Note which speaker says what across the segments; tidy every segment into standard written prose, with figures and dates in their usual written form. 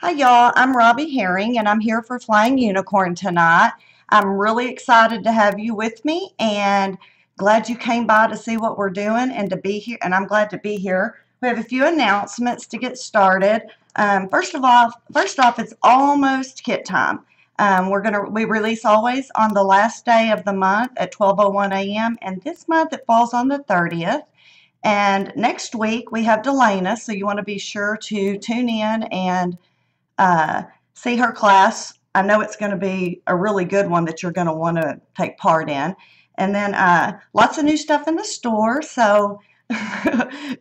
Speaker 1: Hi y'all, I'm Robbie Herring and I'm here for Flying Unicorn tonight. I'm really excited to have you with me and glad you came by to see what we're doing and to be here, and I'm glad to be here. We have a few announcements to get started. First off, it's almost kit time. We release always on the last day of the month at 12:01 a.m. and this month it falls on the 30th. And next week we have Delana, so you want to be sure to tune in and uh, see her class. I know it's going to be a really good one that you're going to want to take part in. And then lots of new stuff in the store, so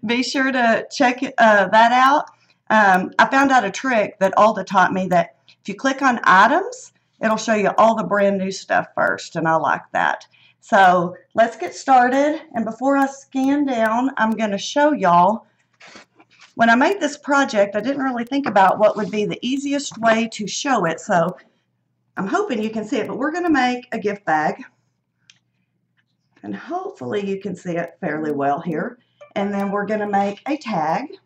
Speaker 1: be sure to check that out. I found out a trick that Alda taught me that if you click on items, it'll show you all the brand new stuff first, and I like that. So let's get started. And before I scan down, I'm going to show y'all. When I made this project, I didn't really think about what would be the easiest way to show it, so I'm hoping you can see it, but we're going to make a gift bag, and hopefully you can see it fairly well here. And then we're going to make a tag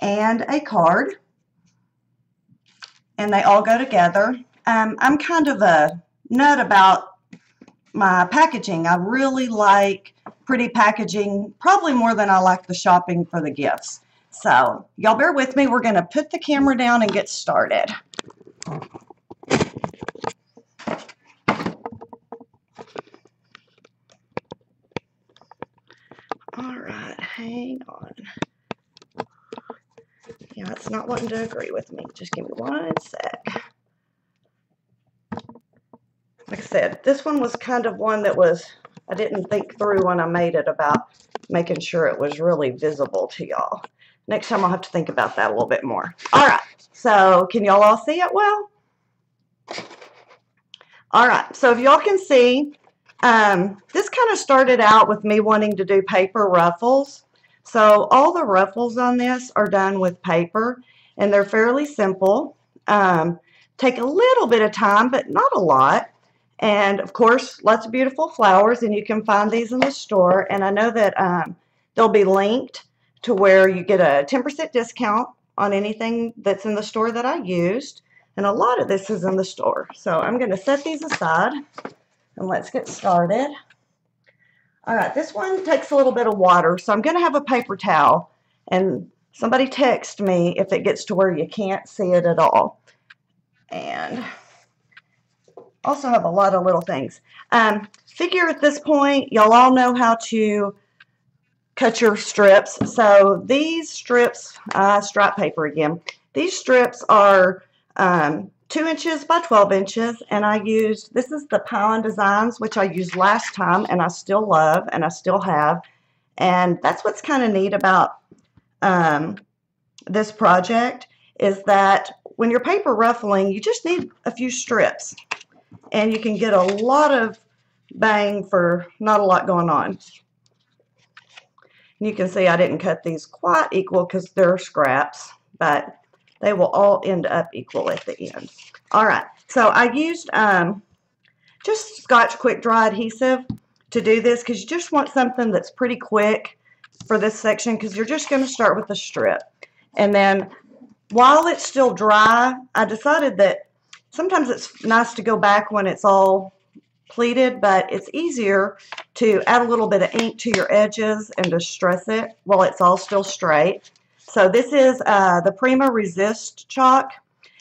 Speaker 1: and a card, and they all go together. I'm kind of a nut about my packaging. I really like pretty packaging, probably more than I like the shopping for the gifts. So y'all bear with me. We're going to put the camera down and get started. All right, hang on. Yeah, it's not wanting to agree with me. Just give me one sec. Like I said, this one was kind of one that I didn't think through when I made it about making sure it was really visible to y'all. Next time I'll have to think about that a little bit more. All right, so can y'all all see it well? All right, so if y'all can see, this kind of started out with me wanting to do paper ruffles. So all the ruffles on this are done with paper, and they're fairly simple. Take a little bit of time, but not a lot. And of course, lots of beautiful flowers, and you can find these in the store. And I know that they'll be linked to where you get a 10% discount on anything that's in the store that I used. And a lot of this is in the store. So I'm going to set these aside and let's get started. All right, this one takes a little bit of water, so I'm going to have a paper towel. And somebody text me if it gets to where you can't see it at all. And also have a lot of little things. Figure at this point, y'all all know how to cut your strips. So these strips, strap paper again, these strips are 2 inches by 12 inches, and I used, this is the Pine Designs, which I used last time, and I still love, and I still have. And that's what's kind of neat about this project, is that when you're paper ruffling, you just need a few strips, and you can get a lot of bang for not a lot going on. And you can see I didn't cut these quite equal because they're scraps, but they will all end up equal at the end. All right, so I used just Scotch Quick Dry adhesive to do this, because you just want something that's pretty quick for this section, because you're just going to start with a strip. And then while it's still dry, I decided that sometimes it's nice to go back when it's all pleated, but it's easier to add a little bit of ink to your edges and to stress it while it's all still straight. So this is the Prima Resist chalk,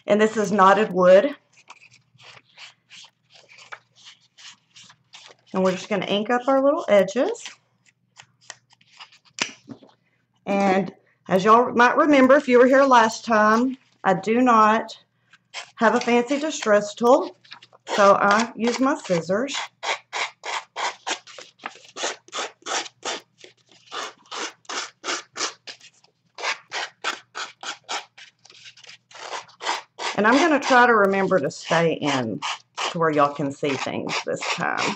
Speaker 1: and this is knotted wood. And we're just going to ink up our little edges. And as y'all might remember, if you were here last time, I do not have a fancy distress tool, so I use my scissors. And I'm going to try to remember to stay in to where y'all can see things this time.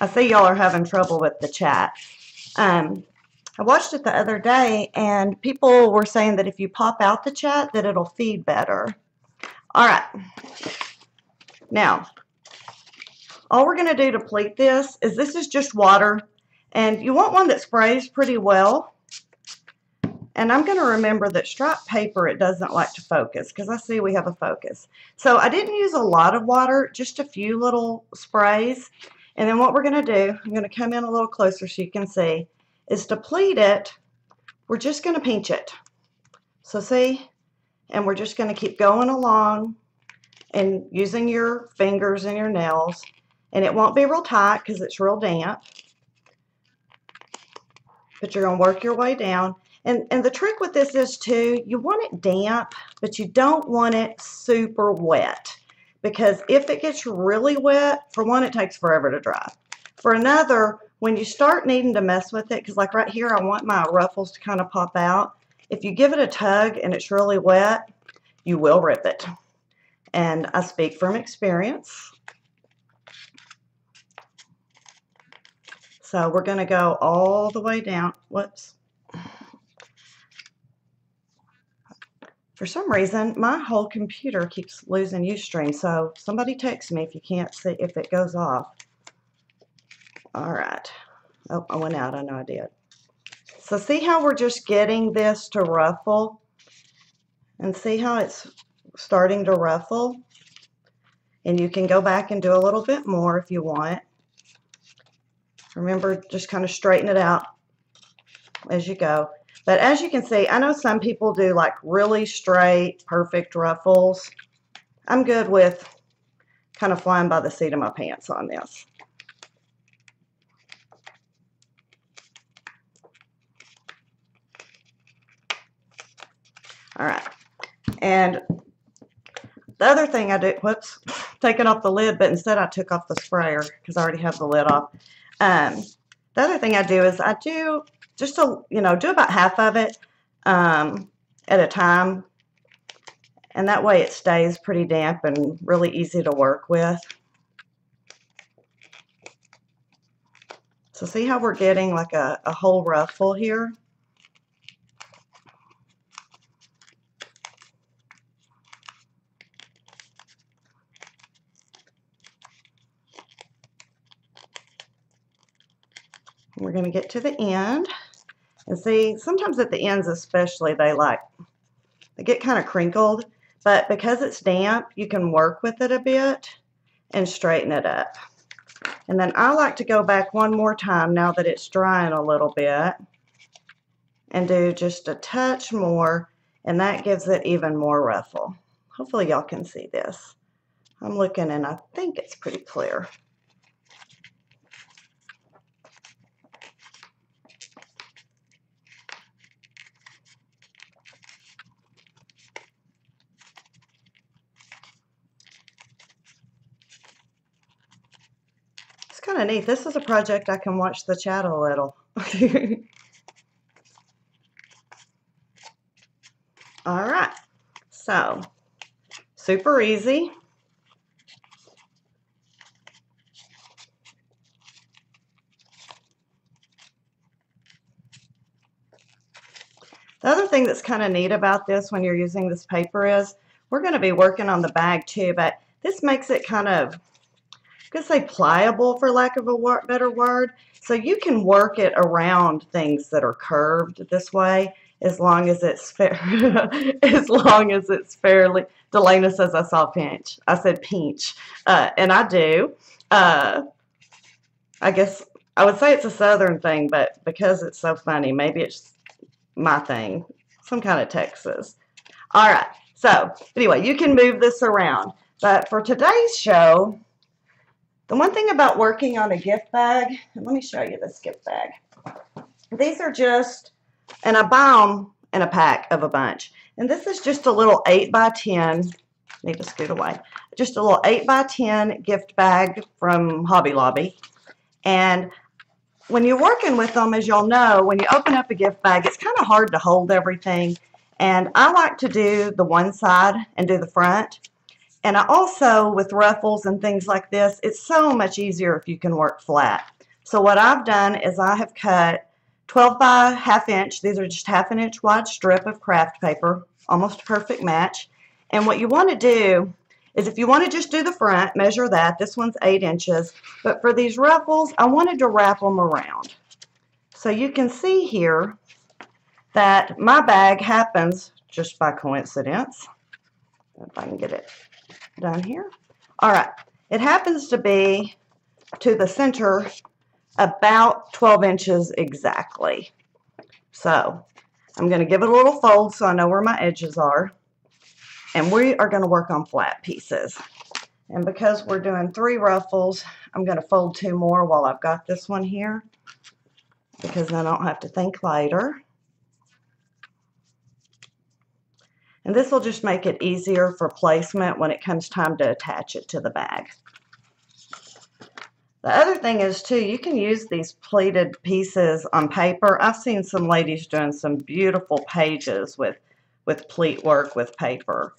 Speaker 1: I see y'all are having trouble with the chat. I watched it the other day, and people were saying that if you pop out the chat, that it'll feed better. All right. Now, All we're going to do to pleat this is just water, and you want one that sprays pretty well. And I'm going to remember that striped paper, it doesn't like to focus, because I see we have a focus. So I didn't use a lot of water, just a few little sprays. And then what we're going to do, I'm going to come in a little closer so you can see, is to pleat it, we're just going to pinch it. So see, and we're just going to keep going along and using your fingers and your nails. And it won't be real tight because it's real damp. But you're going to work your way down. And the trick with this is too, you want it damp, but you don't want it super wet. Because if it gets really wet, for one, it takes forever to dry. For another, when you start needing to mess with it, because like right here, I want my ruffles to kind of pop out. If you give it a tug and it's really wet, you will rip it. And I speak from experience. So we're going to go all the way down. Whoops. For some reason, my whole computer keeps losing Ustream, so somebody text me if you can't see, if it goes off. All right. Oh, I went out. I know I did. So see how we're just getting this to ruffle? And see how it's starting to ruffle? And you can go back and do a little bit more if you want. Remember, just kind of straighten it out as you go. But as you can see, I know some people do like really straight, perfect ruffles. I'm good with kind of flying by the seat of my pants on this. All right. And the other thing I do, whoops, taking off the lid, but instead I took off the sprayer because I already have the lid off. The other thing I do is I do just do about half of it at a time, and that way it stays pretty damp and really easy to work with. So see how we're getting like a whole ruffle here? We're going to get to the end. And see, sometimes at the ends especially, they get kind of crinkled. But because it's damp, you can work with it a bit and straighten it up. And then I like to go back one more time now that it's drying a little bit and do just a touch more, and that gives it even more ruffle. Hopefully y'all can see this. I'm looking and I think it's pretty clear. Kind of neat. This is a project I can watch the chat a little. All right, so super easy. The other thing that's kind of neat about this when you're using this paper is we're going to be working on the bag too, but this makes it kind of, I could say pliable for lack of a better word. So you can work it around things that are curved this way as long as it's fair. As long as it's fairly. Delana says I saw pinch. I said pinch, and I do. I guess I would say it's a Southern thing, but because it's so funny, maybe it's my thing. Some kind of Texas. All right. So anyway, you can move this around. But for today's show, the one thing about working on a gift bag, and let me show you this gift bag. These are just, and I buy them in a pack of a bunch. And this is just a little 8x10, need to scoot away, just a little 8x10 gift bag from Hobby Lobby. And when you're working with them, as y'all know, when you open up a gift bag, it's kind of hard to hold everything. And I like to do the one side and do the front. And I also, with ruffles and things like this, it's so much easier if you can work flat. So what I've done is I have cut 12 by ½ inch. These are just ½ an inch wide strip of craft paper, almost a perfect match. And what you want to do is if you want to just do the front, measure that. This one's 8 inches. But for these ruffles, I wanted to wrap them around. So you can see here that my bag happens, just by coincidence, if I can get it done here. All right, it happens to be to the center about 12 inches exactly. So I'm going to give it a little fold so I know where my edges are. And we are going to work on flat pieces. And because we're doing 3 ruffles, I'm going to fold 2 more while I've got this one here, because then I don't have to think later. And this will just make it easier for placement when it comes time to attach it to the bag. The other thing is too, you can use these pleated pieces on paper. I've seen some ladies doing some beautiful pages with pleat work with paper.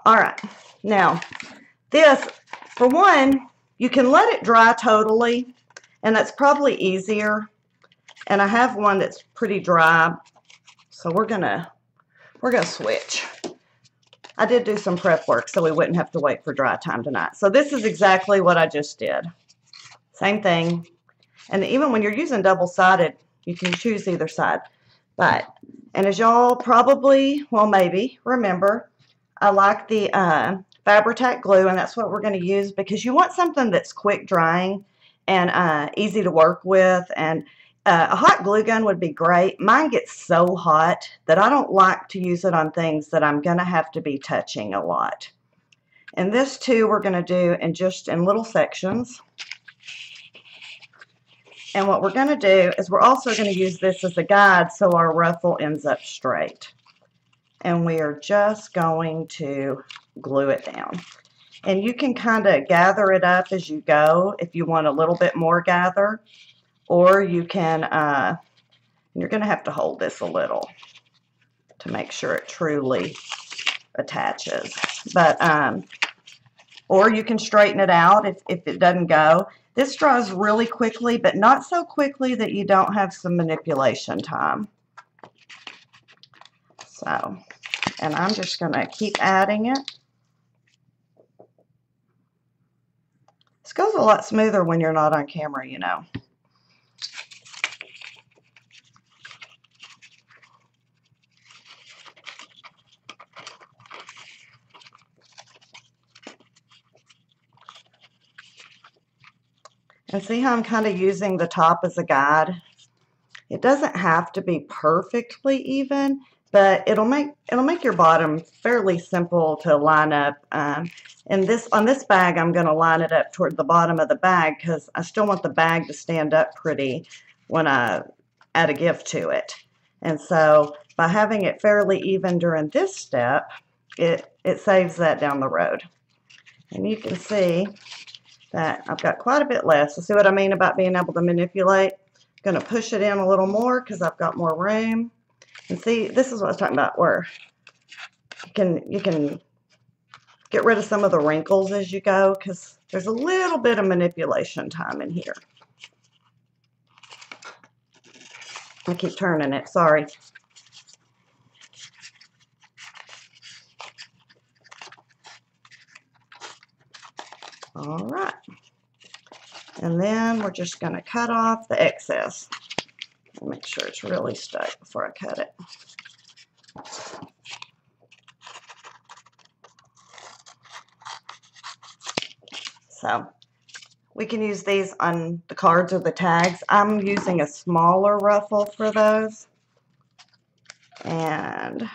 Speaker 1: All right, now this, for one, you can let it dry totally, and that's probably easier. And I have one that's pretty dry, so we're gonna switch. I did do some prep work so we wouldn't have to wait for dry time tonight. So this is exactly what I just did. Same thing. And even when you're using double-sided, you can choose either side. And as y'all probably, well, maybe remember, I like the Fabri-Tac glue, and that's what we're going to use because you want something that's quick drying and easy to work with. And a hot glue gun would be great. Mine gets so hot that I don't like to use it on things that I'm going to have to be touching a lot. And this too we're going to do in little sections. And what we're going to do is we're also going to use this as a guide so our ruffle ends up straight. And we are just going to glue it down. And you can kind of gather it up as you go if you want a little bit more gather. Or you can, you're going to have to hold this a little to make sure it truly attaches. But, or you can straighten it out if it doesn't go. This dries really quickly, but not so quickly that you don't have some manipulation time. So, and I'm just going to keep adding it. This goes a lot smoother when you're not on camera, you know. And see how I'm kind of using the top as a guide? It doesn't have to be perfectly even, but it'll make your bottom fairly simple to line up. And on this bag, I'm going to line it up toward the bottom of the bag because I still want the bag to stand up pretty when I add a gift to it. And so by having it fairly even during this step, it saves that down the road. And you can see that I've got quite a bit left. So see what I mean about being able to manipulate? I'm going to push it in a little more because I've got more room. And see, this is what I was talking about, where you can get rid of some of the wrinkles as you go because there's a little bit of manipulation time in here. I keep turning it, sorry. All right. And then we're just going to cut off the excess. Make sure it's really stuck before I cut it. So we can use these on the cards or the tags. I'm using a smaller ruffle for those. And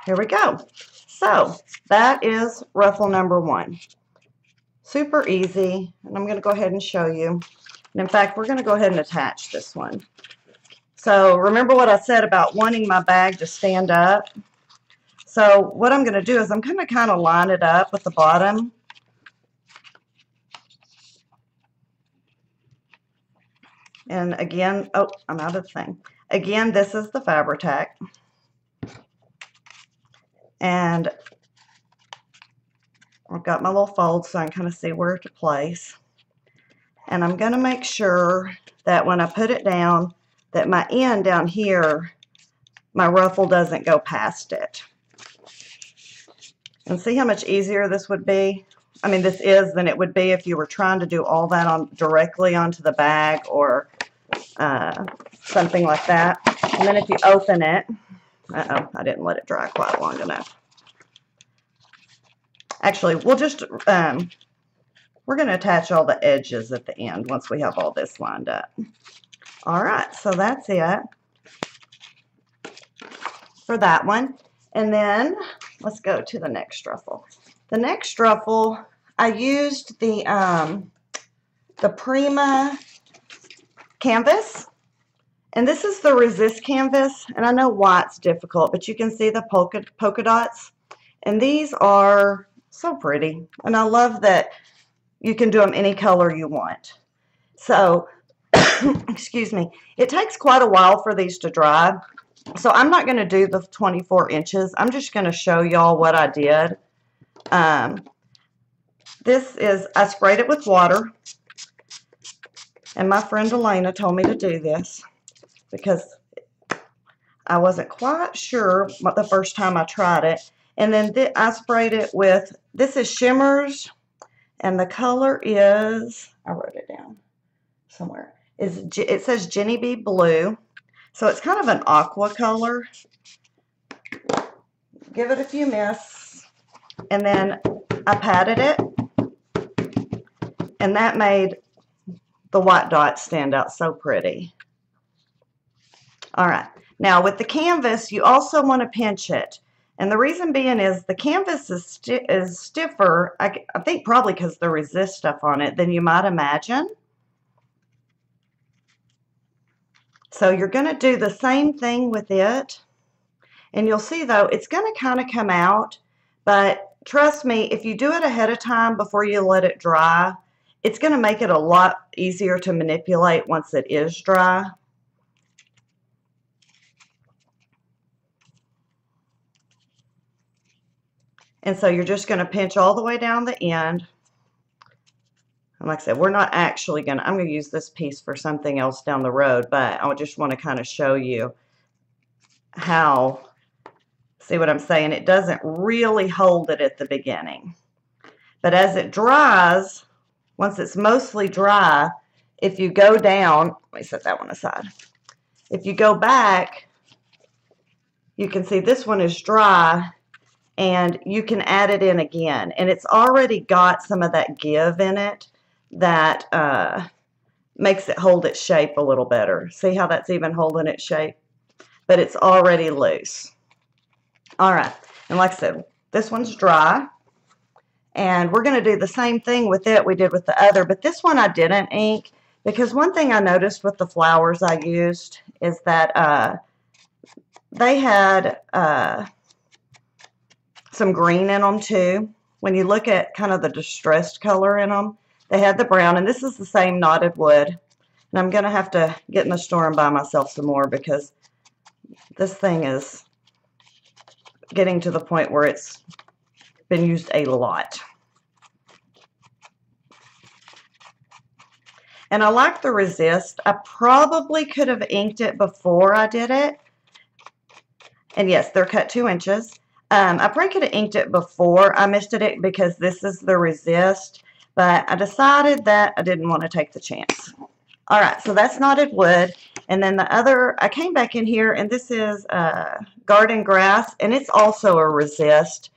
Speaker 1: here we go. So that is ruffle number 1. Super easy, and I'm going to go ahead and show you. And in fact, we're going to go ahead and attach this one. So remember what I said about wanting my bag to stand up? So what I'm going to do is I'm going to kind of line it up with the bottom. And again, oh, I'm out of the thing. Again, this is the Fabri-Tac. And I've got my little fold so I can kind of see where to place. And I'm going to make sure that when I put it down, that my end down here, my ruffle doesn't go past it. And see how much easier this would be? I mean, this is than it would be if you were trying to do all that on directly onto the bag or something like that. And then if you open it, uh-oh, I didn't let it dry quite long enough. Actually, we'll just, we're going to attach all the edges at the end once we have all this lined up. All right, so that's it for that one. And then let's go to the next ruffle. The next ruffle, I used the Prima canvas. And this is the resist canvas, and I know why it's difficult, but you can see the polka dots. And these are so pretty. And I love that you can do them any color you want. So, excuse me, it takes quite a while for these to dry. So I'm not going to do the 24 inches. I'm just going to show y'all what I did. This is, I sprayed it with water. And my friend Elena told me to do this because I wasn't quite sure the first time I tried it. And then I sprayed it with, this is Shimmers, and the color is, I wrote it down somewhere, it says Jenny Bee Blue. So it's kind of an aqua color. Give it a few mists, and then I patted it, and that made the white dots stand out so pretty. All right, now with the canvas, you also want to pinch it. And the reason being is the canvas is stiffer, I think probably because the resist stuff on it, than you might imagine. So you're going to do the same thing with it. And you'll see, though, it's going to kind of come out. But trust me, if you do it ahead of time before you let it dry, it's going to make it a lot easier to manipulate once it is dry. And so you're just going to pinch all the way down the end. And like I said, we're not actually going to, I'm going to use this piece for something else down the road, but I just want to kind of show you how, see what I'm saying? It doesn't really hold it at the beginning. But as it dries, once it's mostly dry, if you go down, let me set that one aside. If you go back, you can see this one is dry, and you can add it in again. And it's already got some of that give in it that makes it hold its shape a little better. See how that's even holding its shape? But it's already loose. All right, and like I said, this one's dry. And we're going to do the same thing with it we did with the other, but this one I didn't ink, because one thing I noticed with the flowers I used is that they had some green in them too. When you look at kind of the distressed color in them, they had the brown, and this is the same knotted wood. And I'm going to have to get in the store and buy myself some more because this thing is getting to the point where it's been used a lot. And I like the resist. I probably could have inked it before I did it. And yes, they're cut 2 inches. I probably could have inked it before I misted it because this is the resist, but I decided that I didn't want to take the chance. All right, so that's knotted wood. And then the other, I came back in here, and this is garden grass, and it's also a resist.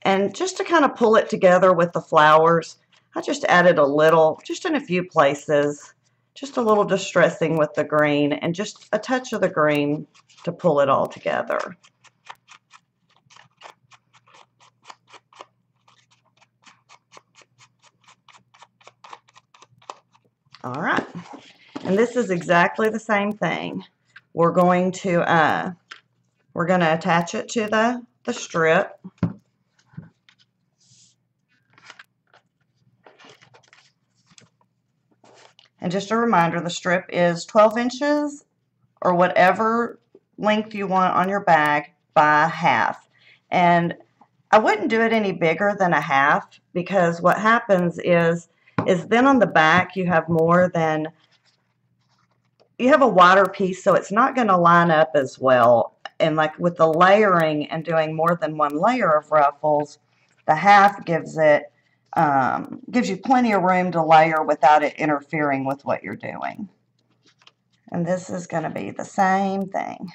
Speaker 1: And just to kind of pull it together with the flowers, I just added a little, just in a few places, just a little distressing with the green, and just a touch of the green to pull it all together. All right, and this is exactly the same thing. We're going to attach it to the strip. And just a reminder, the strip is 12 inches or whatever length you want on your bag by half. And I wouldn't do it any bigger than a half, because what happens is then on the back you have more than, you have a wider piece, so it's not going to line up as well. And like with the layering and doing more than one layer of ruffles, the half gives it gives you plenty of room to layer without it interfering with what you're doing. And this is going to be the same thing.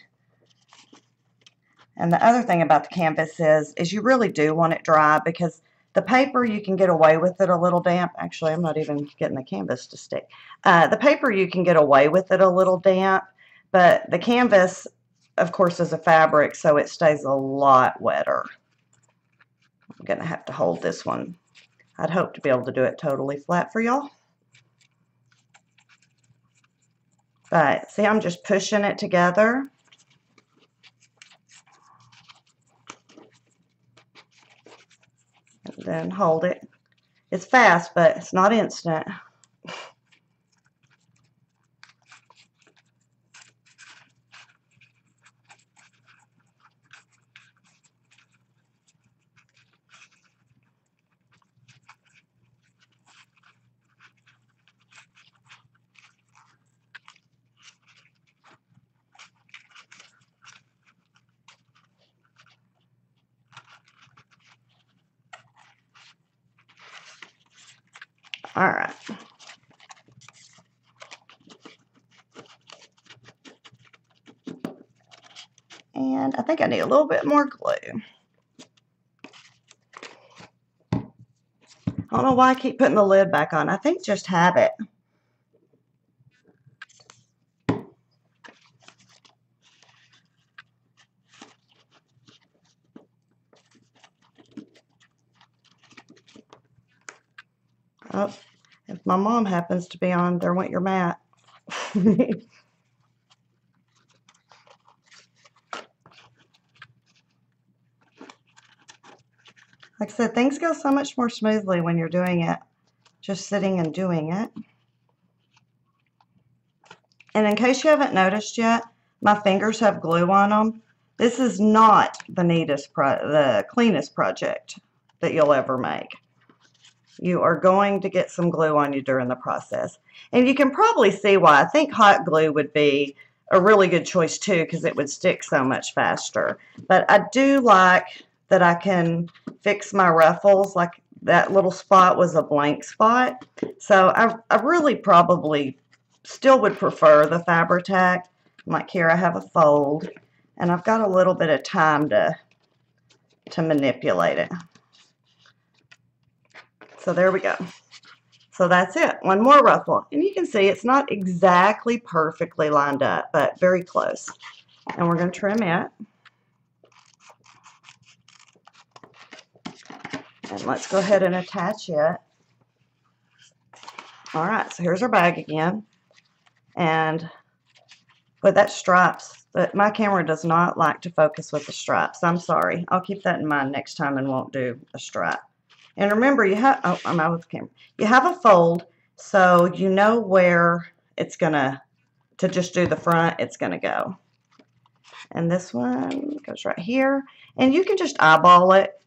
Speaker 1: And the other thing about the canvas is you really do want it dry, because the paper, you can get away with it a little damp. Actually, I'm not even getting the canvas to stick. The paper, you can get away with it a little damp, but the canvas, of course, is a fabric, so it stays a lot wetter. I'm going to have to hold this one. I'd hope to be able to do it totally flat for y'all. But see, I'm just pushing it together. And then hold it. It's fast, but it's not instant. All right. And I think I need a little bit more glue. I don't know why I keep putting the lid back on. I think just have it. Oh, if my mom happens to be on, there went your mat. Like I said, things go so much more smoothly when you're doing it, just sitting and doing it. And in case you haven't noticed yet, my fingers have glue on them. This is not the cleanest project that you'll ever make. You are going to get some glue on you during the process. And you can probably see why. I think hot glue would be a really good choice too, because it would stick so much faster. But I do like that I can fix my ruffles. Like that little spot was a blank spot. So I really probably still would prefer the Fabri-Tac. Like here I have a fold, and I've got a little bit of time to manipulate it. So there we go. So that's it. One more ruffle. And you can see it's not exactly perfectly lined up, but very close. And we're going to trim it. And let's go ahead and attach it. All right, so here's our bag again. And with that stripes, but my camera does not like to focus with the stripes. I'm sorry. I'll keep that in mind next time and won't do a stripe. And remember, you have, oh, I'm out with the camera. You have a fold, so you know where it's to just do the front, it's gonna go. And this one goes right here. And you can just eyeball it.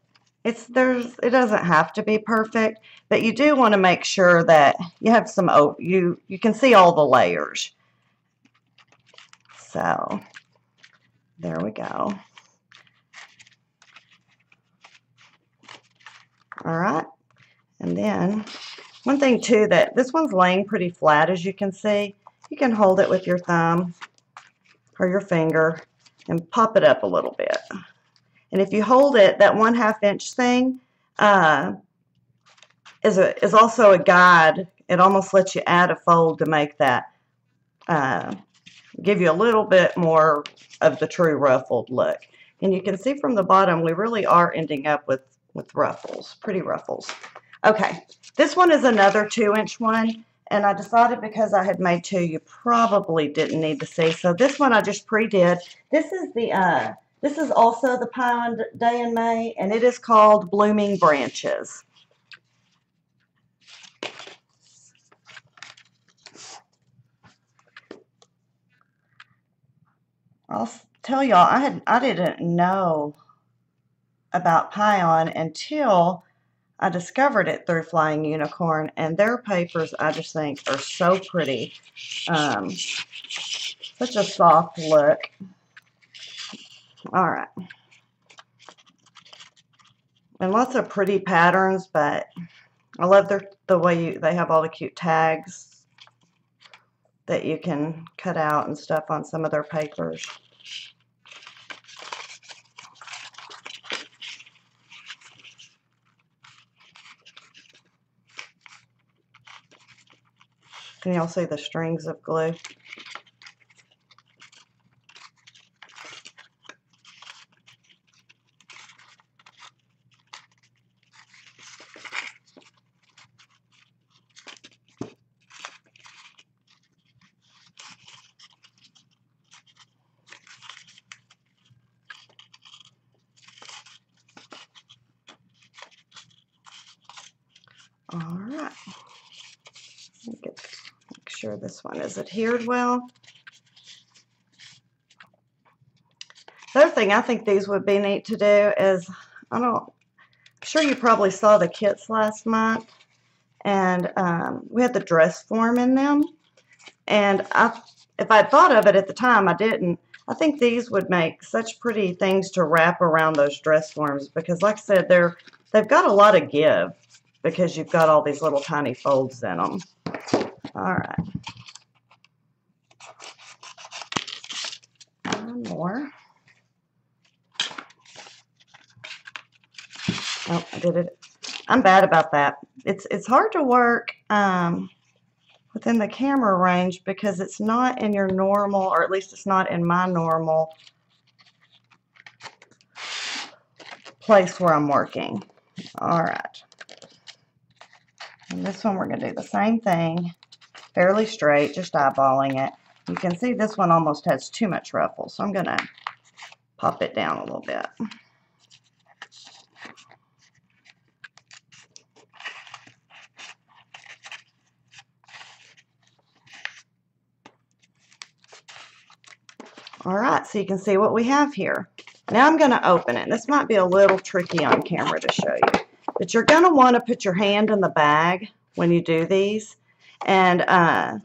Speaker 1: It doesn't have to be perfect, but you do want to make sure that you have some, you can see all the layers. So there we go. All right, and then one thing too, that this one's laying pretty flat, as you can see. You can hold it with your thumb or your finger and pop it up a little bit. And if you hold it, that 1/2 inch thing is also a guide. It almost lets you add a fold to make that give you a little bit more of the true ruffled look. And you can see from the bottom, we really are ending up with ruffles, pretty ruffles. Okay, this one is another 2-inch one, and I decided because I had made 2, you probably didn't need to see. So this one I just pre-did. This is also the Pie Day in May, and it is called Blooming Branches. I'll tell y'all, I didn't know about Pion until I discovered it through Flying Unicorn, and their papers I just think are so pretty. Such a soft look. All right. And lots of pretty patterns, but I love the way they have all the cute tags that you can cut out and stuff on some of their papers. Can y'all see the strings of glue? All right. Make sure this one is adhered well. The other thing I think these would be neat to do is, I'm sure you probably saw the kits last month, and we had the dress form in them. And if I'd thought of it at the time, I didn't. I think these would make such pretty things to wrap around those dress forms because, like I said, they've got a lot of give because you've got all these little tiny folds in them. All right. One more. Oh, I did it. I'm bad about that. It's hard to work within the camera range because it's not in your normal, or at least it's not in my normal place where I'm working. All right. And this one we're going to do the same thing, fairly straight, just eyeballing it. You can see this one almost has too much ruffle, so I'm going to pop it down a little bit. All right, so you can see what we have here. Now I'm going to open it. This might be a little tricky on camera to show you, but you're going to want to put your hand in the bag when you do these and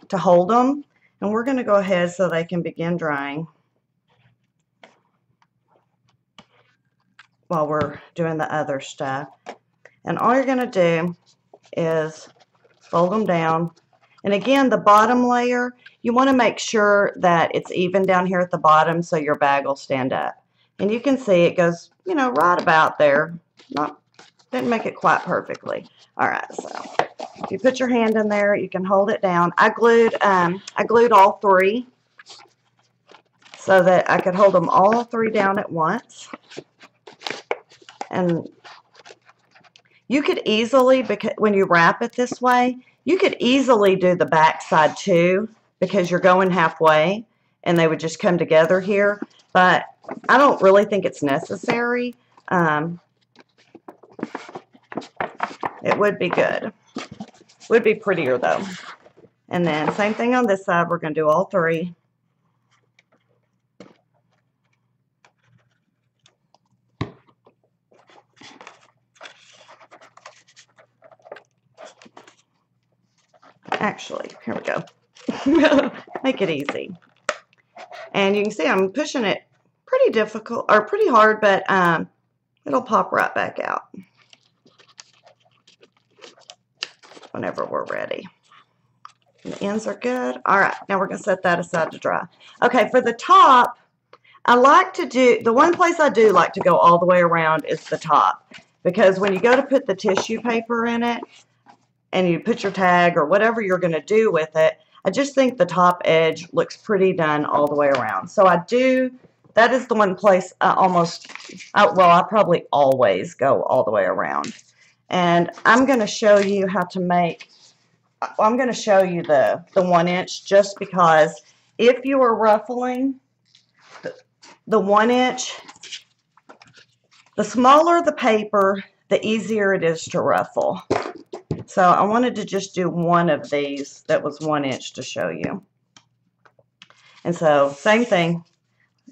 Speaker 1: to hold them. And we're going to go ahead so they can begin drying while we're doing the other stuff. And all you're going to do is fold them down. And again, the bottom layer, you want to make sure that it's even down here at the bottom so your bag will stand up. And you can see it goes, you know, right about there. Didn't make it quite perfectly. All right, so if you put your hand in there, you can hold it down. I glued all three so that I could hold them all three down at once. And you could easily, because when you wrap it this way, you could easily do the back side too, because you're going halfway and they would just come together here. But I don't really think it's necessary. It would be good. Would be prettier though. And then same thing on this side. We're going to do all three. Actually, here we go. Make it easy. And you can see I'm pushing it pretty difficult or pretty hard, but it'll pop right back out whenever we're ready. And the ends are good. All right, now we're going to set that aside to dry. Okay, for the top, I like to do, the one place I do like to go all the way around is the top, because when you go to put the tissue paper in it and you put your tag or whatever you're going to do with it, I just think the top edge looks pretty done all the way around. So I do, that is the one place I probably always go all the way around. And I'm going to show you how to make, I'm going to show you the 1 inch just because if you are ruffling the 1 inch, the smaller the paper, the easier it is to ruffle. So I wanted to just do one of these that was 1 inch to show you. And so same thing,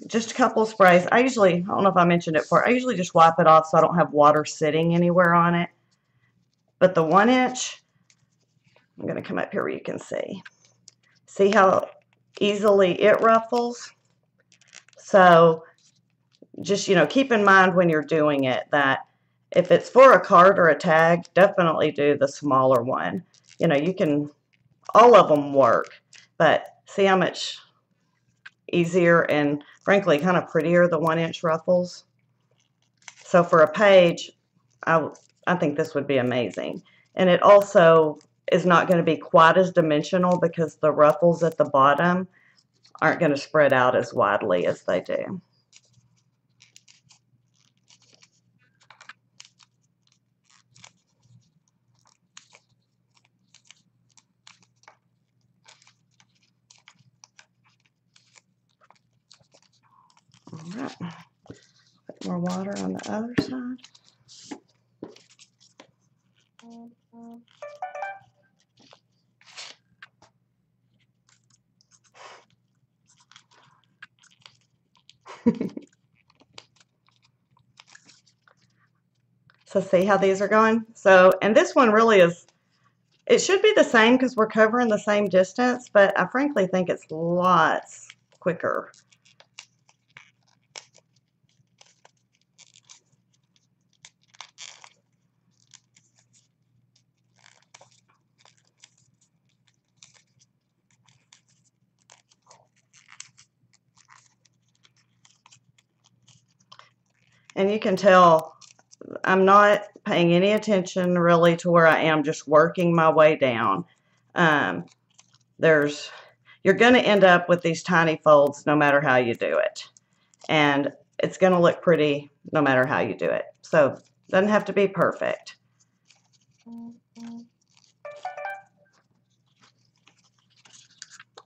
Speaker 1: just a couple of sprays. I don't know if I mentioned it before, I usually just wipe it off so I don't have water sitting anywhere on it. But the 1 inch, I'm going to come up here where you can see. See how easily it ruffles? So just, you know, keep in mind when you're doing it that if it's for a card or a tag, definitely do the smaller one. You know, you can, all of them work, but see how much easier and frankly kind of prettier the 1-inch ruffles. So for a page, I think this would be amazing. And it also is not going to be quite as dimensional because the ruffles at the bottom aren't going to spread out as widely as they do. All right, put more water on the other side. So see how these are going? So, and this one really is, it should be the same because we're covering the same distance, but I frankly think it's lots quicker. And you can tell I'm not paying any attention really to where I am, just working my way down. You're going to end up with these tiny folds no matter how you do it. And it's going to look pretty no matter how you do it. So it doesn't have to be perfect.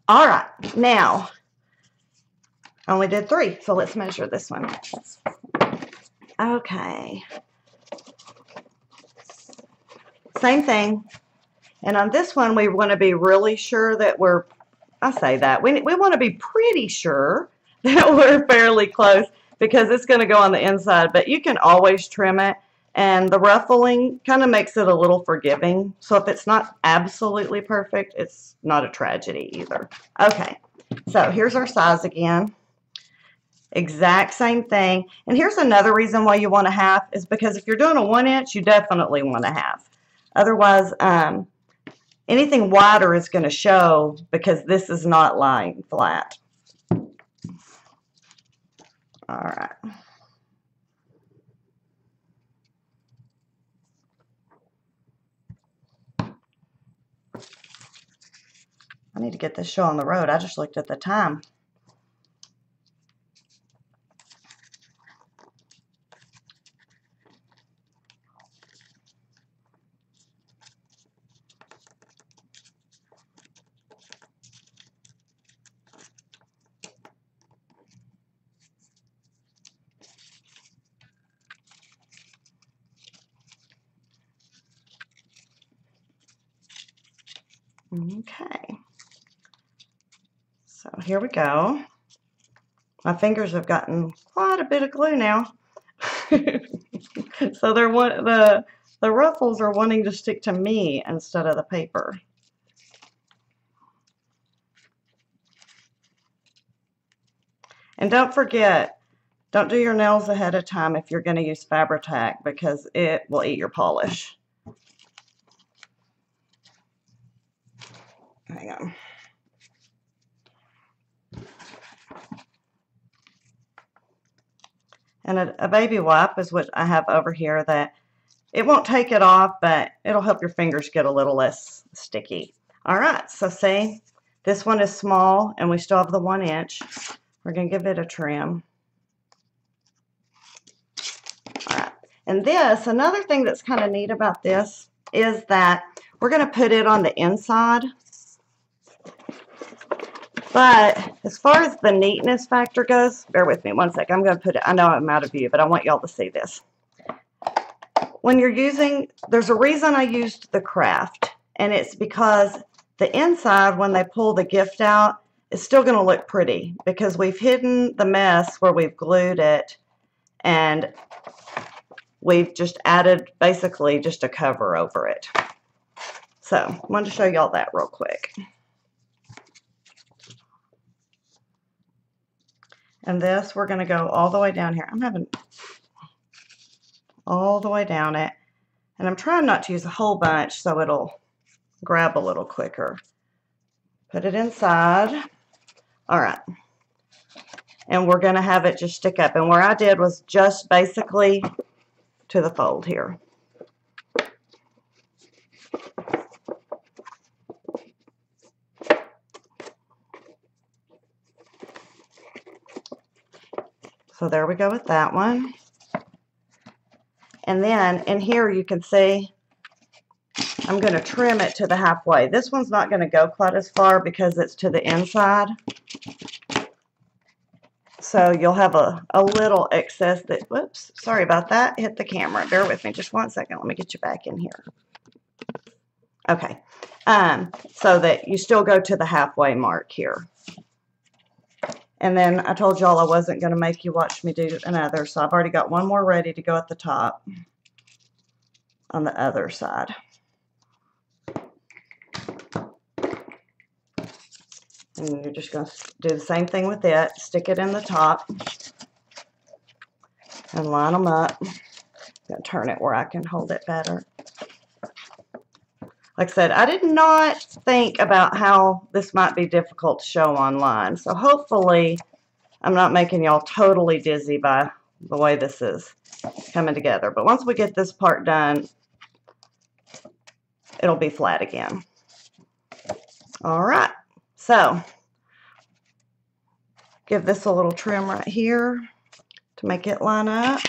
Speaker 1: All right, now I only did 3, so let's measure this one. Okay. Same thing. And on this one, we want to be really sure that we want to be pretty sure that we're fairly close because it's going to go on the inside, but you can always trim it, and the ruffling kind of makes it a little forgiving. So if it's not absolutely perfect, it's not a tragedy either. Okay, so here's our size again. Exact same thing. And here's another reason why you want a half is because if you're doing a 1-inch, you definitely want a half. Otherwise, anything wider is going to show because this is not lying flat. All right. I need to get this show on the road. I just looked at the time. Okay. So here we go. My fingers have gotten quite a bit of glue now. So the ruffles are wanting to stick to me instead of the paper. And don't forget, don't do your nails ahead of time if you're going to use Fabri-Tac because it will eat your polish. Hang on. And a baby wipe is what I have over here that it won't take it off, but it'll help your fingers get a little less sticky. All right, so see, this one is small and we still have the 1-inch. We're going to give it a trim. All right, and this, another thing that's kind of neat about this is that we're going to put it on the inside. But as far as the neatness factor goes, bear with me one sec. I'm going to put it, I know I'm out of view, but I want y'all to see this. When you're using, there's a reason I used the craft, and it's because the inside, when they pull the gift out, is still going to look pretty because we've hidden the mess where we've glued it, and we've just added basically just a cover over it. So I wanted to show y'all that real quick. And this, we're going to go all the way down here. I'm having all the way down it. And I'm trying not to use a whole bunch so it'll grab a little quicker. Put it inside. All right. And we're going to have it just stick up. And where I did was just basically to the fold here. So there we go with that one. And then in here you can see I'm going to trim it to the halfway. This one's not going to go quite as far because it's to the inside. So you'll have a little excess that, whoops, sorry about that, hit the camera. Bear with me just 1 second. Let me get you back in here. Okay, so that you still go to the halfway mark here. And then I told y'all I wasn't going to make you watch me do another, so I've already got one more ready to go at the top on the other side. And you're just going to do the same thing with it. Stick it in the top and line them up. I'm going to turn it where I can hold it better. Like I said, I did not think about how this might be difficult to show online. So hopefully I'm not making y'all totally dizzy by the way this is coming together. But once we get this part done, it'll be flat again. All right. So give this a little trim right here to make it line up.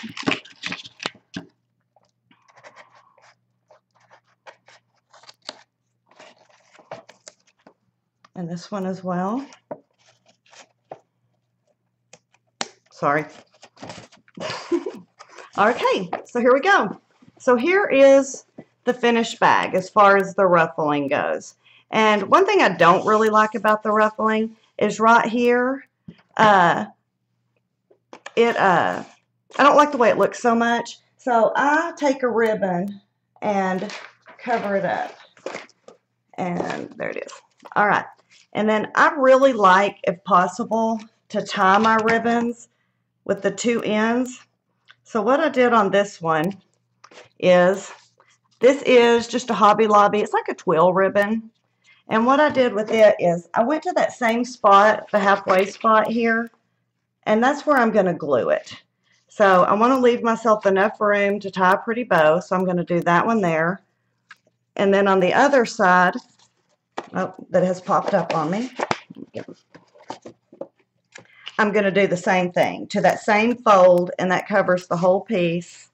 Speaker 1: And this one as well. Sorry. Okay, so here we go. So here is the finished bag as far as the ruffling goes. And one thing I don't really like about the ruffling is right here. I don't like the way it looks so much. So I take a ribbon and cover it up. And there it is. All right. And then I really like, if possible, to tie my ribbons with the two ends. So what I did on this one is, this is just a Hobby Lobby. It's like a twill ribbon. And what I did with it is I went to that same spot, the halfway spot here, and that's where I'm going to glue it. So I want to leave myself enough room to tie a pretty bow, so I'm going to do that one there. And then on the other side, oh, that has popped up on me, I'm going to do the same thing to that same fold, and that covers the whole piece.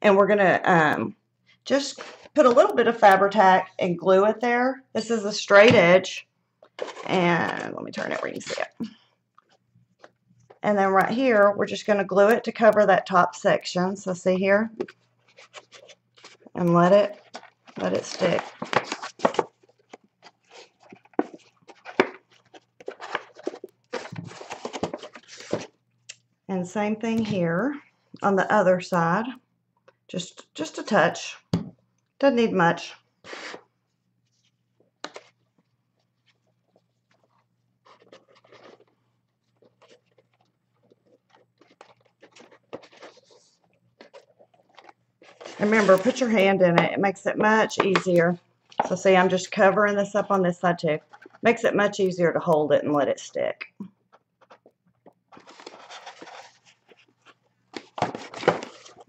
Speaker 1: And we're going to just put a little bit of Fabri-Tac and glue it there. This is a straight edge. And let me turn it where you can see it. And then right here, we're just going to glue it to cover that top section. So see here? And let it stick. And same thing here on the other side. Just a touch. Doesn't need much. Remember, put your hand in it. It makes it much easier. So see, I'm just covering this up on this side too. Makes it much easier to hold it and let it stick.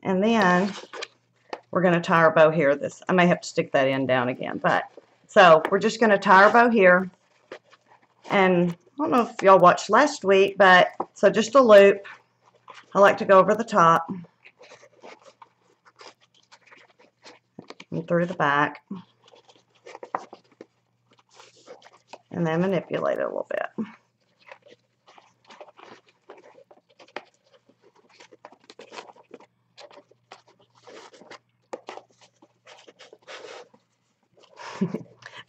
Speaker 1: And then we're going to tie our bow here. I may have to stick that end down again, but so we're just going to tie our bow here. And I don't know if y'all watched last week, but so just a loop. I like to go over the top and through the back, and then manipulate it a little bit.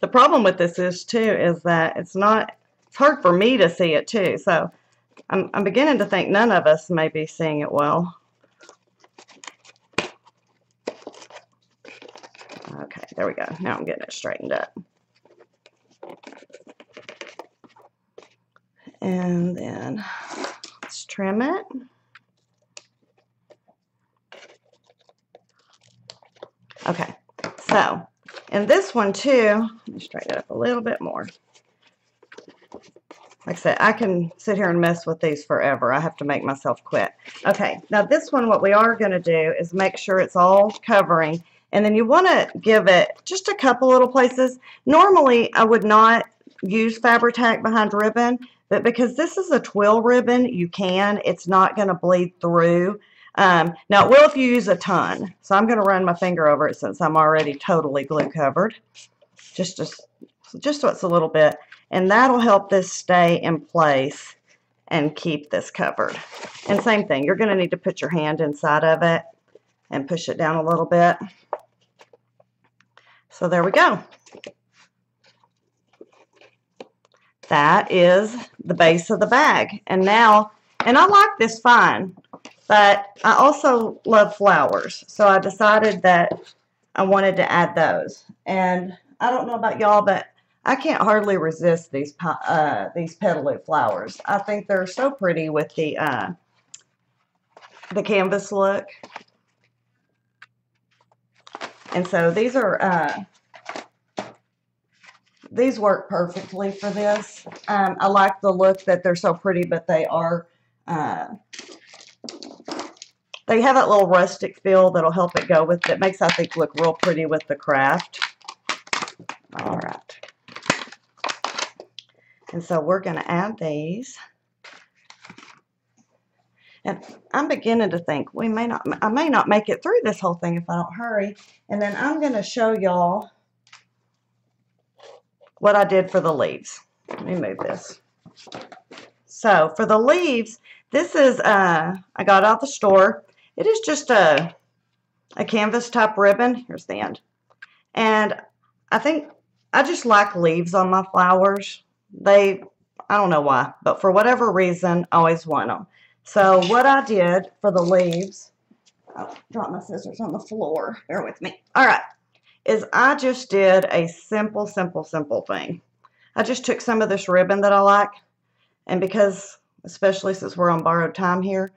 Speaker 1: The problem with this is that it's hard for me to see it too. So I'm beginning to think none of us may be seeing it well. Okay, there we go. Now I'm getting it straightened up. And then let's trim it. Okay, so in this one too, let me straighten it up a little bit more. Like I said, I can sit here and mess with these forever. I have to make myself quit. Okay, now this one, what we are going to do is make sure it's all covering. And then you want to give it just a couple little places. Normally, I would not use Fabri-Tac behind ribbon, but because this is a twill ribbon, you can. It's not going to bleed through. Now, it will if you use a ton. So I'm going to run my finger over it since I'm already totally glue covered. Just so it's a little bit. And that'll help this stay in place and keep this covered. And same thing, you're going to need to put your hand inside of it and push it down a little bit. So there we go. That is the base of the bag. And now, and I like this fine, but I also love flowers. So I decided that I wanted to add those. And I don't know about y'all, but I can't hardly resist these petaloo flowers. I think they're so pretty with the canvas look. And so these are these work perfectly for this. I like the look that they're so pretty, but they are they have that little rustic feel that'll help it go with it. Makes, I think, look real pretty with the craft. All right. And so we're going to add these. And I'm beginning to think I may not make it through this whole thing if I don't hurry. And then I'm going to show y'all what I did for the leaves. Let me move this. So for the leaves, this is, I got out the store. It is just a canvas type ribbon. Here's the end. And I think I just like leaves on my flowers. I don't know why, but for whatever reason, I always want them. So what I did for the leaves, I dropped my scissors on the floor, bear with me. All right, is I just did a simple thing. I just took some of this ribbon that I like, and because, especially since we're on borrowed time here,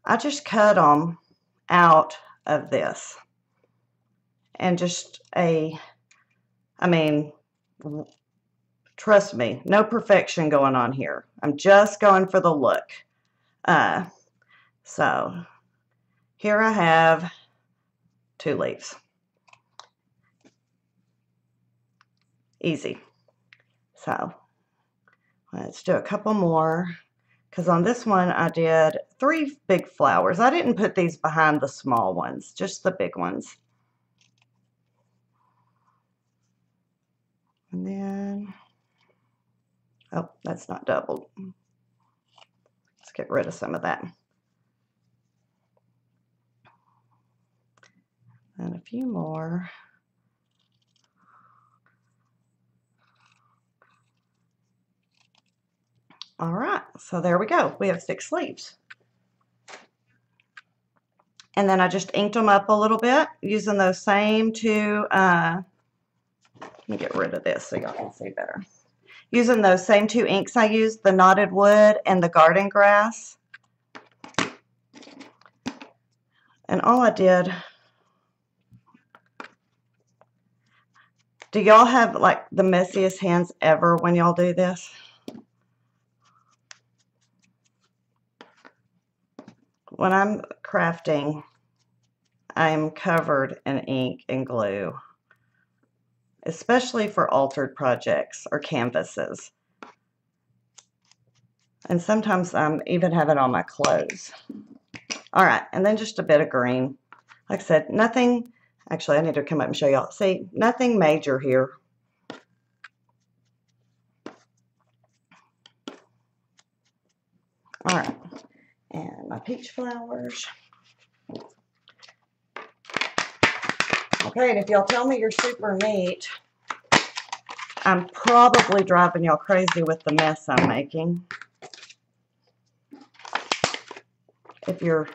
Speaker 1: I just cut them out of this. And just I mean, trust me, no perfection going on here. I'm just going for the look. So here I have 2 leaves. Easy. So let's do a couple more, because on this one I did 3 big flowers. I didn't put these behind the small ones, just the big ones. And then, oh, that's not doubled. Let's get rid of some of that. And a few more. All right, so there we go. We have 6 leaves. And then I just inked them up a little bit using those same 2, let me get rid of this so y'all can see better. Using those same 2 inks I used, the Knotted Wood and the Garden Grass. And all I did, do y'all have like the messiest hands ever when y'all do this? When I'm crafting, I'm covered in ink and glue, especially for altered projects or canvases. And sometimes I'm even have it on my clothes. All right, and then just a bit of green. Like I said, nothing, actually I need to come up and show y'all. See, nothing major here. All right, and my peach flowers. Okay, and if y'all tell me you're super neat, I'm probably driving y'all crazy with the mess I'm making. If you're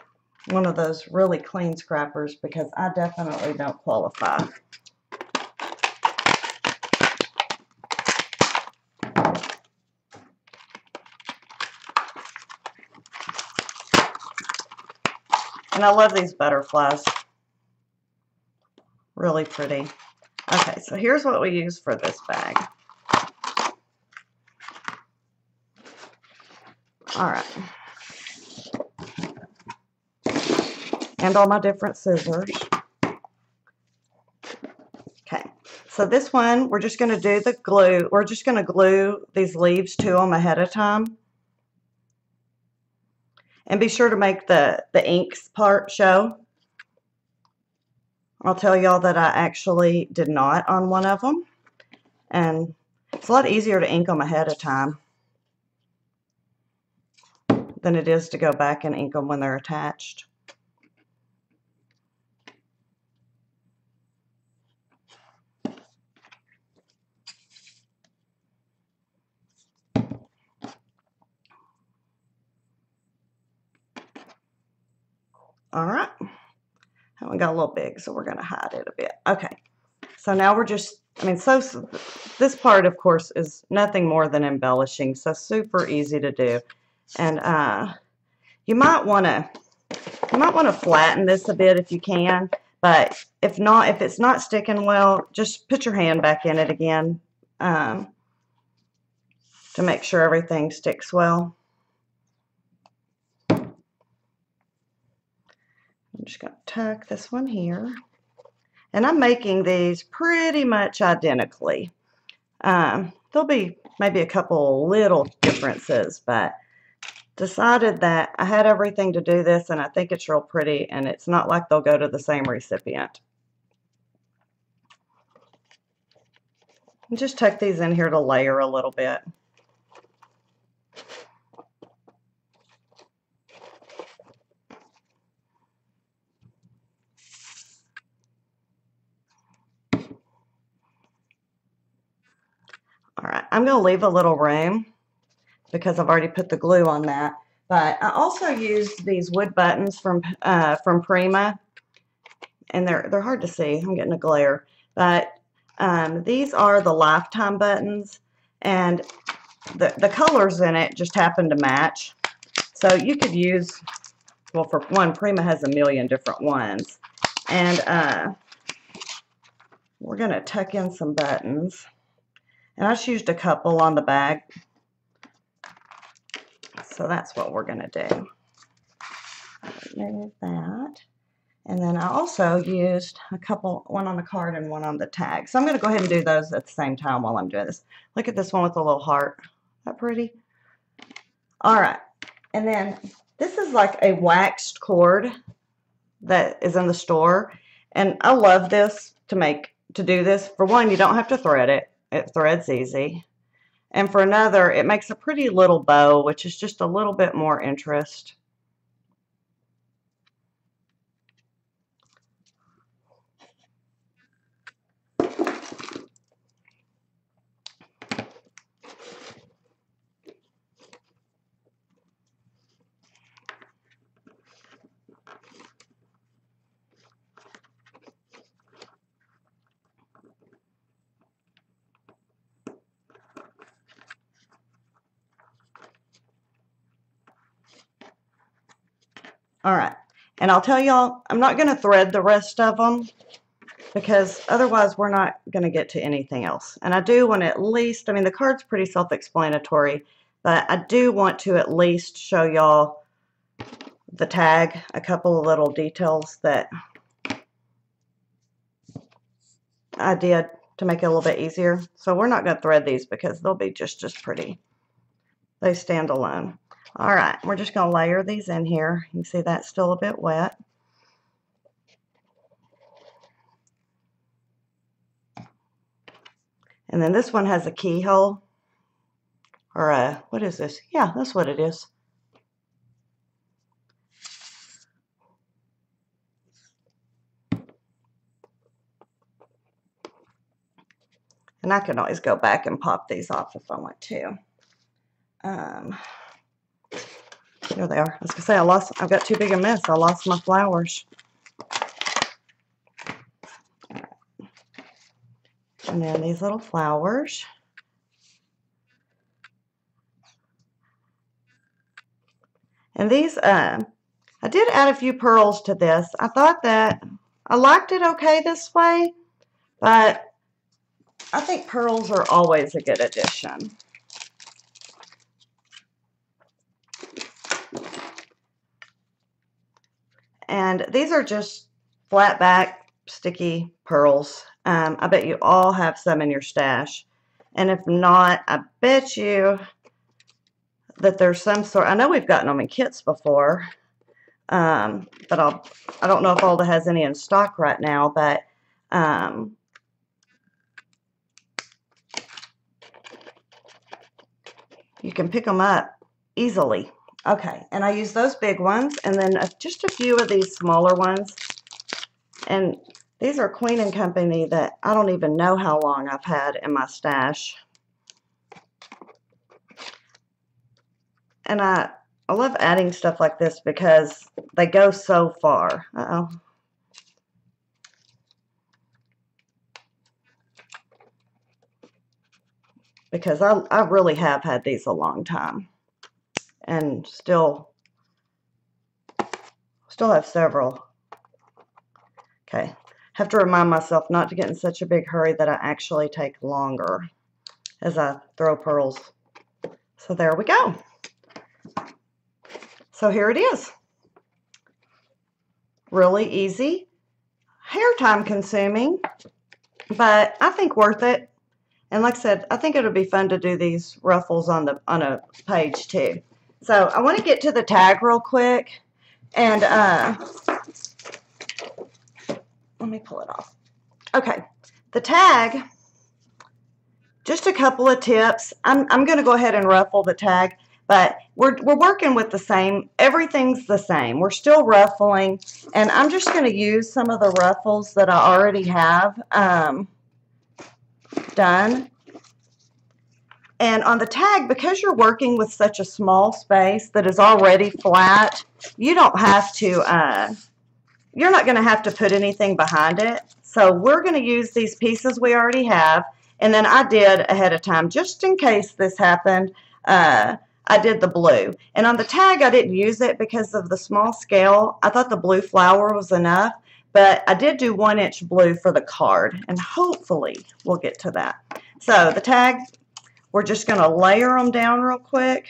Speaker 1: one of those really clean scrappers, because I definitely don't qualify. And I love these butterflies. Really pretty. Okay, so here's what we use for this bag. All right. And all my different scissors. Okay, so this one, we're just going to do the glue. We're just going to glue these leaves to them ahead of time. And be sure to make the inks part show. I'll tell y'all that I actually did not on one of them. And it's a lot easier to ink them ahead of time than it is to go back and ink them when they're attached. All right. That one got a little big, so we're going to hide it a bit. Okay. So now we're just, this part, of course, is nothing more than embellishing, so super easy to do. And you might want to flatten this a bit if you can, but if not, if it's not sticking well, just put your hand back in it again to make sure everything sticks well. I'm just going to tuck this one here. And I'm making these pretty much identically. There'll be maybe a couple little differences, but decided that I had everything to do this, and I think it's real pretty, and it's not like they'll go to the same recipient. And just tuck these in here to layer a little bit. All right, I'm going to leave a little room because I've already put the glue on that. But I also used these wood buttons from Prima, and they're hard to see. I'm getting a glare, but these are the lifetime buttons, and the colors in it just happen to match. So you could use, well, for one, Prima has a million different ones, and we're going to tuck in some buttons. And I just used a couple on the bag. So that's what we're going to do. Remove that. And then I also used a couple, one on the card and one on the tag. So I'm going to go ahead and do those at the same time while I'm doing this. Look at this one with a little heart. Isn't that pretty? All right. And then this is like a waxed cord that is in the store. And I love this to do this. For one, you don't have to thread it. It threads easy. And for another, it makes a pretty little bow, which is just a little bit more interest. All right, and I'll tell y'all, I'm not going to thread the rest of them because otherwise we're not going to get to anything else. And I do want to at least, the card's pretty self-explanatory, but I do want to at least show y'all the tag, a couple of little details that I did to make it a little bit easier. So we're not going to thread these because they'll be just as pretty. They stand alone. All right, we're just going to layer these in here. You can see that's still a bit wet. And then this one has a keyhole, or a, what is this? Yeah, that's what it is. And I can always go back and pop these off if I want to. Here they are. I was going to say, I've got too big a mess. I lost my flowers. All right. And then these little flowers. And these, I did add a few pearls to this. I thought that I liked it okay this way, but I think pearls are always a good addition. And these are just flat back sticky pearls. I bet you all have some in your stash. And if not, I bet you that there's some sort, I know we've gotten them in kits before, but I don't know if Alda has any in stock right now, but you can pick them up easily. Okay, and I use those big ones, and then just a few of these smaller ones. And these are Queen & Company that I don't even know how long I've had in my stash. And I love adding stuff like this because they go so far. Uh-oh. Because I really have had these a long time. And still have several. Okay. Have to remind myself not to get in such a big hurry that I actually take longer as I throw pearls. So there we go. So here it is. Really easy. Hair time consuming, but I think worth it. And like I said, I think it'll be fun to do these ruffles on a page too. So I want to get to the tag real quick, and let me pull it off. Okay, the tag, just a couple of tips. I'm going to go ahead and ruffle the tag, but we're working with the same, everything's the same. We're still ruffling, and I'm just going to use some of the ruffles that I already have done. And on the tag, because you're working with such a small space that is already flat, you don't have to, you're not going to have to put anything behind it. So we're going to use these pieces we already have. And then I did ahead of time, just in case this happened, I did the blue. And on the tag, I didn't use it because of the small scale. I thought the blue flower was enough, but I did do 1-inch blue for the card. And hopefully we'll get to that. So the tag, we're just going to layer them down real quick,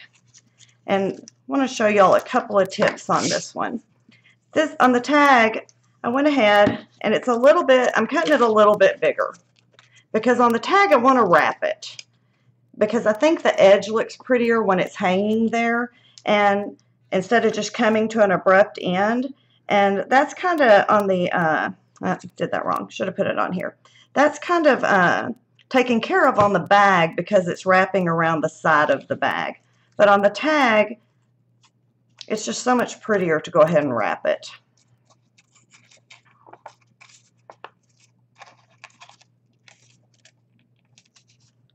Speaker 1: and I want to show y'all a couple of tips on this one. This on the tag, I went ahead and it's a little bit, I'm cutting it a little bit bigger because on the tag I want to wrap it because I think the edge looks prettier when it's hanging there and instead of just coming to an abrupt end. And that's kind of on the, I did that wrong, should have put it on here. That's kind of taken care of on the bag because it's wrapping around the side of the bag. But on the tag, it's just so much prettier to go ahead and wrap it.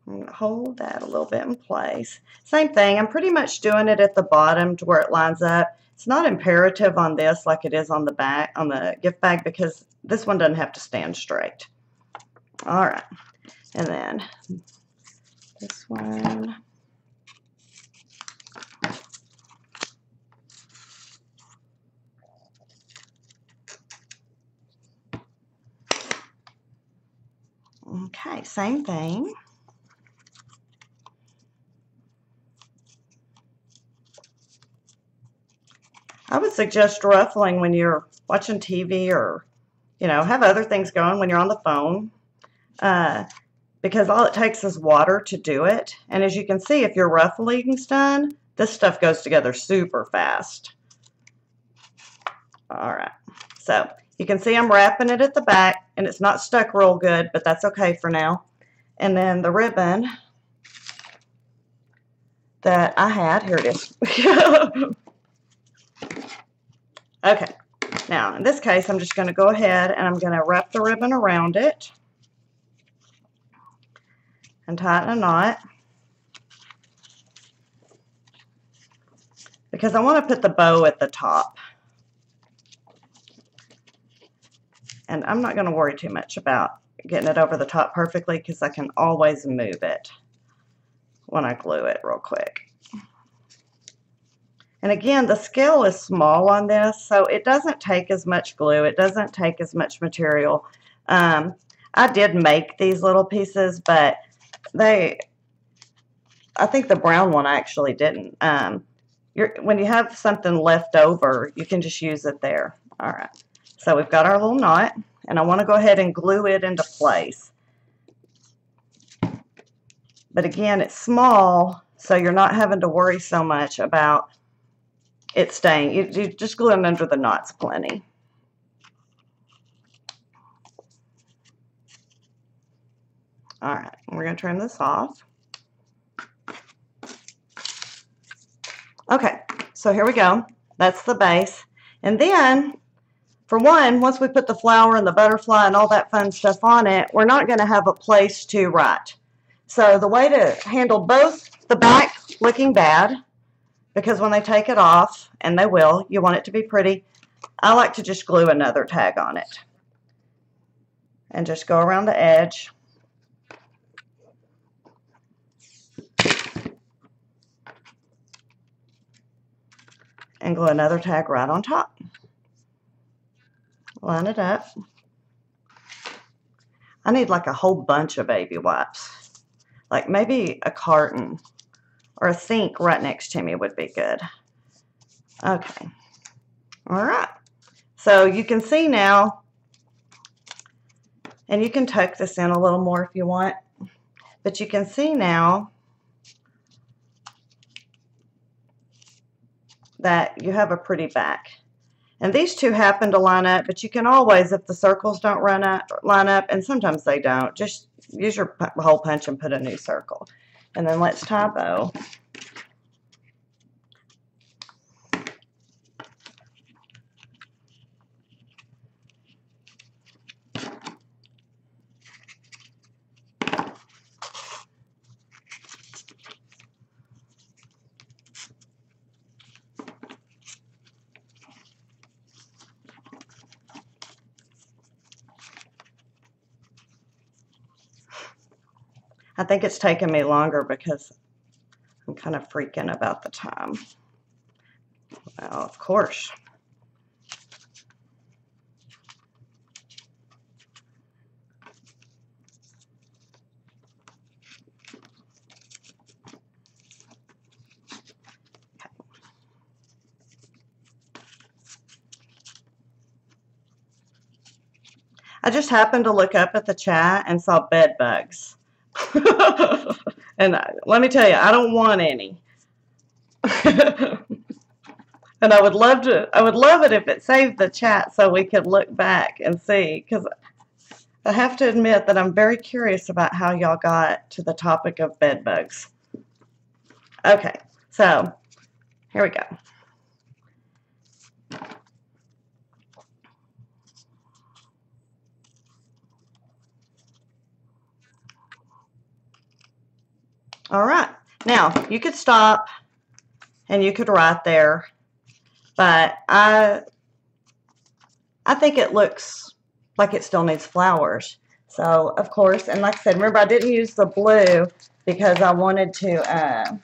Speaker 1: I'm going to hold that a little bit in place. Same thing, I'm pretty much doing it at the bottom to where it lines up. It's not imperative on this like it is on the back, on the gift bag, because this one doesn't have to stand straight. All right. And then this one. Okay, same thing. I would suggest ruffling when you're watching TV or, you know, have other things going when you're on the phone. Because all it takes is water to do it. And as you can see, if your ruffling's done, this stuff goes together super fast. All right. So you can see I'm wrapping it at the back, and it's not stuck real good, but that's okay for now. And then the ribbon that I had, here it is. Okay. Now, in this case, I'm just going to go ahead and I'm going to wrap the ribbon around it and tighten a knot because I want to put the bow at the top. And I'm not going to worry too much about getting it over the top perfectly because I can always move it when I glue it real quick. And again, the scale is small on this, so it doesn't take as much glue. It doesn't take as much material. I did make these little pieces, but I think the brown one I actually didn't. When you have something left over, you can just use it there. All right. So we've got our little knot, and I want to go ahead and glue it into place. But again, it's small, so you're not having to worry so much about it staying. You just glue them under the knots plenty. All right, we're going to trim this off. Okay, so here we go. That's the base. And then, for one, once we put the flower and the butterfly and all that fun stuff on it, we're not going to have a place to write. So the way to handle both the back looking bad, because when they take it off, and they will, you want it to be pretty, I like to just glue another tag on it. And just go around the edge. And glue another tag right on top. Line it up. I need like a whole bunch of baby wipes. Like maybe a carton or a sink right next to me would be good. Okay. All right. So you can see now, and you can tuck this in a little more if you want, but you can see now that you have a pretty back. And these two happen to line up, but you can always, if the circles don't line up, and sometimes they don't, just use your hole punch and put a new circle. And then let's tie a bow. I think it's taken me longer because I'm kind of freaking about the time. Well, of course. I just happened to look up at the chat and saw bed bugs. And let me tell you, I don't want any. And I would love it if it saved the chat so we could look back and see, because I have to admit that I'm very curious about how y'all got to the topic of bed bugs. Okay, so here we go. All right, now you could stop and you could write there, but I think it looks like it still needs flowers. So of course, and like I said, remember I didn't use the blue because I wanted to,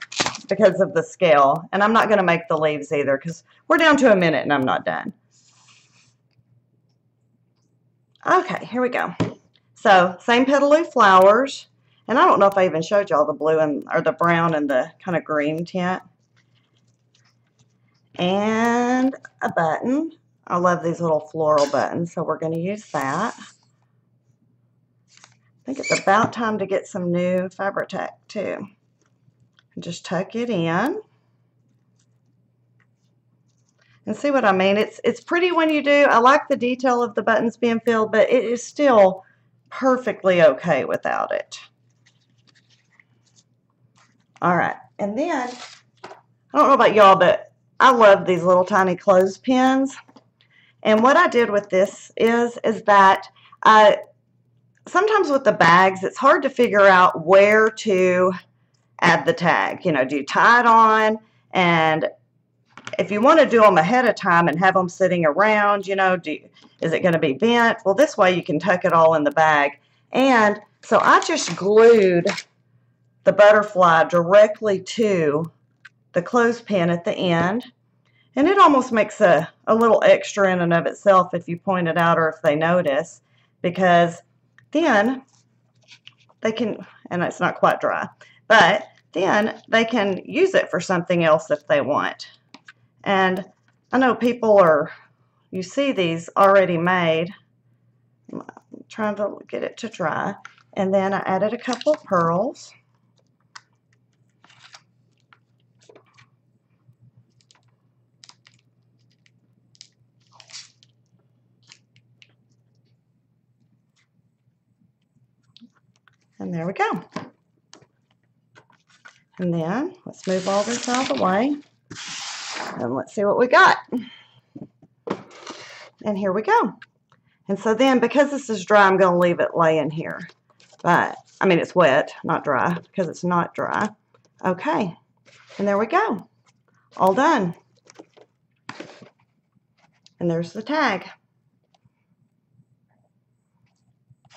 Speaker 1: because of the scale, and I'm not going to make the leaves either because we're down to a minute and I'm not done. Okay, here we go. So same petaloo flowers. And I don't know if I even showed y'all the blue or the brown and the kind of green tint. And a button. I love these little floral buttons, so we're going to use that. I think it's about time to get some new Fabri-Tac too. And just tuck it in. And see what I mean? It's pretty when you do. I like the detail of the buttons being filled, but it is still perfectly okay without it. All right, and then, I don't know about y'all, but I love these little tiny clothespins. And what I did with this is that sometimes with the bags, it's hard to figure out where to add the tag. You know, do you tie it on? And if you want to do them ahead of time and have them sitting around, you know, is it going to be bent? Well, this way you can tuck it all in the bag. And so I just glued the butterfly directly to the clothespin at the end. And it almost makes a little extra in and of itself if you point it out or if they notice, because then they can, and it's not quite dry, but then they can use it for something else if they want. And I know people are, you see these already made. I'm trying to get it to dry. And then I added a couple of pearls. And there we go. And then let's move all this out of the way. And let's see what we got. And here we go. And so then, because this is dry, I'm going to leave it laying here. But, I mean, it's wet, not dry, because it's not dry. Okay. And there we go. All done. And there's the tag.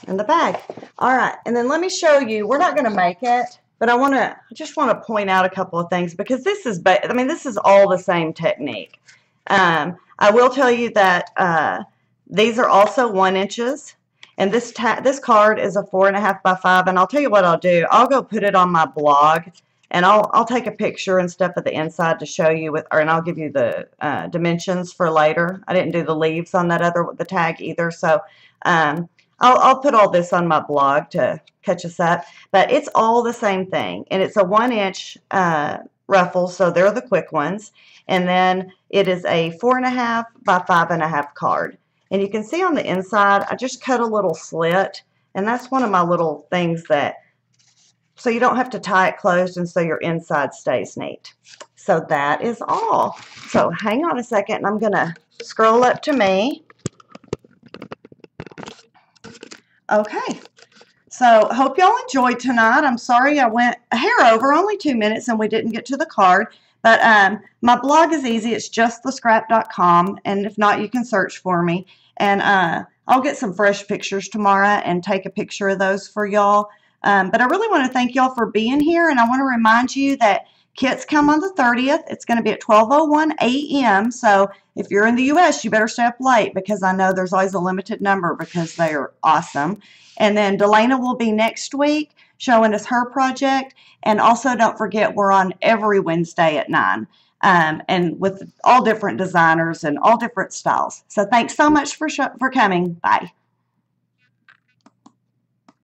Speaker 1: And the bag. All right. And then let me show you. We're not going to make it, but I just want to point out a couple of things, because this is, this is all the same technique. I will tell you that these are also 1 inches, and this card is a 4.5 by 5. And I'll tell you what I'll do. I'll go put it on my blog, and I'll take a picture and stuff of the inside to show you and I'll give you the dimensions for later. I didn't do the leaves on the tag either, so I'll put all this on my blog to catch us up. But it's all the same thing, and it's a 1 inch ruffles, so they're the quick ones. And then it is a 4.5 by 5.5 card. And you can see on the inside, I just cut a little slit, and that's one of my little things so you don't have to tie it closed, and so your inside stays neat. So that is all. So hang on a second, and I'm going to scroll up to me. Okay. So hope y'all enjoyed tonight. I'm sorry I went a hair over, only 2 minutes, and we didn't get to the card. But my blog is easy. It's justthescrap.com, and if not, you can search for me. And I'll get some fresh pictures tomorrow and take a picture of those for y'all. But I really want to thank y'all for being here, and I want to remind you that kits come on the 30th. It's going to be at 12:01 a.m. So if you're in the U.S., you better stay up late, because I know there's always a limited number because they are awesome. And then Delana will be next week showing us her project. And also don't forget, we're on every Wednesday at 9, and with all different designers and all different styles. So thanks so much for coming. Bye.